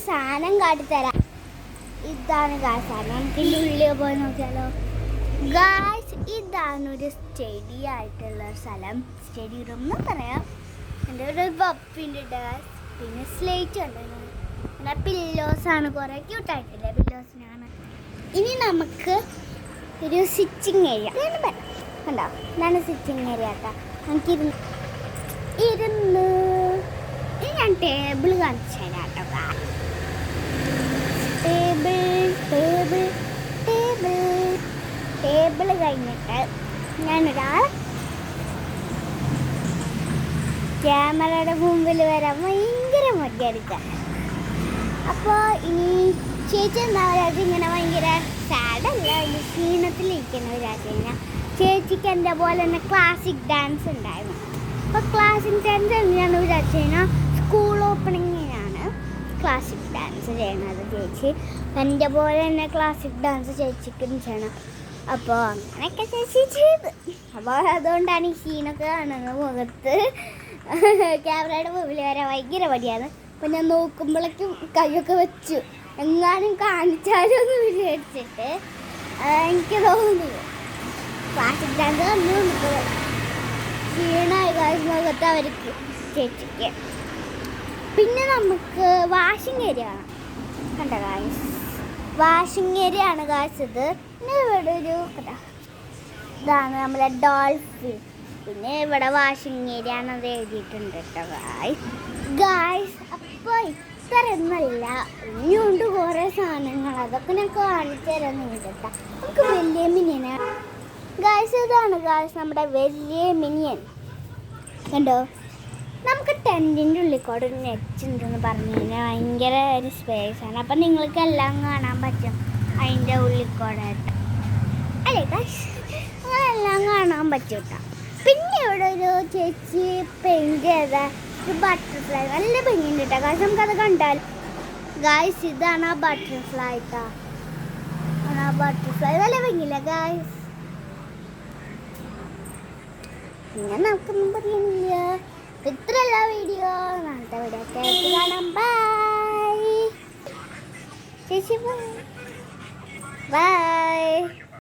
സാധനം കാട്ടിത്തരാം. ഇതാണ് ഗായ്സ് സാധനം. നമുക്ക് ഇതിൻ്റെ ഉള്ളിൽ പോയി നോക്കിയാലോ. ഗായ്സ് ഇതാണ് ഒരു സ്റ്റഡി ആയിട്ടുള്ള സ്ഥലം. സ്റ്റഡി റൂം എന്ന് പറയാം. എൻ്റെ ഒരു പപ്പിൻ്റെ ഗായ്സ്. പിന്നെ സ്ലേറ്റ് ഉണ്ട്, പിന്നെ പില്ലോസാണ്. കുറേ ക്യൂട്ടായിട്ടില്ലേ പില്ലോസിനാണ്. ഇനി നമുക്ക് ഒരു സിറ്റിംഗ് ഏരിയ കണ്ടോ, ഇതാണ് സിറ്റിംഗ് ഏരിയ കേട്ടോ. നമുക്ക് ഇരുന്ന് ഇനി ഞാൻ ടേബിൾ കാണിച്ചു തരാം കേട്ടോ. ടേബിൾ കഴിഞ്ഞിട്ട് ഞാനൊരാൾ ക്യാമറയുടെ മുമ്പിൽ വരാൻ ഭയങ്കര മടിയായിരിക്കാം. അപ്പോൾ ഇനി ചേച്ചി എന്താ പറയുക, ഇങ്ങനെ ഭയങ്കര സാഡല്ല, ക്ഷീണത്തിലിരിക്കുന്ന വിചാരിച്ചു കഴിഞ്ഞാൽ ചേച്ചിക്ക് എൻ്റെ പോലെ തന്നെ ക്ലാസിക് ഡാൻസ് ഉണ്ടായിരുന്നു. അപ്പോൾ ക്ലാസിക് ഡാൻസ് എന്തിനാണ് വിചാരിച്ചു കഴിഞ്ഞാൽ സ്കൂൾ ഓപ്പണിങ്ങിനാണ് ക്ലാസിക് ഡാൻസ് ചെയ്യണത് ചേച്ചി. എൻ്റെ പോലെ തന്നെ ക്ലാസിക് ഡാൻസ് ചേച്ചിക്കും ചെയ്യണം. അപ്പോൾ അങ്ങനെയൊക്കെ ചേച്ചി ചെയ്ത്. അപ്പോൾ അതുകൊണ്ടാണ് ഈ ക്ഷീണമൊക്കെ കാണുന്നത് മുഖത്ത്. ക്യാമറയുടെ മുമ്പിൽ വരാൻ ഭയങ്കര മടിയാണ്. അപ്പോൾ ഞാൻ നോക്കുമ്പോഴേക്കും കൈയൊക്കെ വെച്ചു എങ്ങാനും കാണിച്ചാലൊന്ന് വിചാരിച്ചിട്ട് എനിക്ക് തോന്നുന്നു ക്ലാസിക് ഡാൻസ് കണ്ടു ക്ഷീണമായി കാശ് മുഖത്ത് അവർക്ക് ചേച്ചിക്ക്. പിന്നെ നമുക്ക് വാഷിംഗ് ഏരിയ ആണ്. കണ്ട കാശ് വാഷിംഗ് ഏരിയ ആണ് കാശ് ഇത്. പിന്നെ ഇവിടെ ഒരു ഇതാണ് നമ്മുടെ ഡോൾഫിൻ. പിന്നെ ഇവിടെ വാഷിംഗ് ഏരിയ ആണെന്ന് എഴുതിയിട്ടുണ്ട് കേട്ടോ ഗായ്സ്. അപ്പോൾ ഇത്രയൊന്നുമല്ല, ഇനിയുണ്ട് കുറേ സാധനങ്ങൾ. അതൊക്കെ ഞാൻ കാണിച്ചു തരാമെന്ന് കേട്ടോ. നമുക്ക് വലിയ മിനിയനാ ഗായ്സ്. ഇതാണ് ഗായ്സ് നമ്മുടെ വലിയ മിനിയൻ. കണ്ടോ, നമുക്ക് ടെൻറ്റിൻ്റെ ഉള്ളിൽ കൂടെ ഒരു നെറ്റ് ഉണ്ടെന്ന് പറഞ്ഞു കഴിഞ്ഞാൽ ഭയങ്കര ഒരു സ്പേസാണ്. അപ്പം നിങ്ങൾക്ക് എല്ലാം കാണാൻ പറ്റും അതിൻ്റെ ഉള്ളിൽ കൂടെ അല്ലേ ഗായ്സ്, എല്ലാം കാണാൻ പറ്റും കേട്ടോ. പിന്നെ ഇവിടെ ഒരു ചേച്ചി പെയിൻറ് ചെയ്ത ഒരു ബട്ടർഫ്ലൈ നല്ല ഭംഗിയുണ്ട് കേട്ടോ ഗായ്സ്. നമുക്കത് കണ്ടാൽ ഗായ്സ് ഇതാണ് ആ ബട്ടർഫ്ലൈ കേട്ടോ. ആ ബട്ടർഫ്ലൈ നല്ല ഭംഗിയില്ല ഗായ്സ്. പിന്നെ നമുക്കൊന്നും പറയുന്നില്ല. ഇത്രയല്ല വീഡിയോ. നാളത്തെ വീഡിയോ ഒക്കെ കാണാം. ബൈ ചേച്ചി, ബൈ.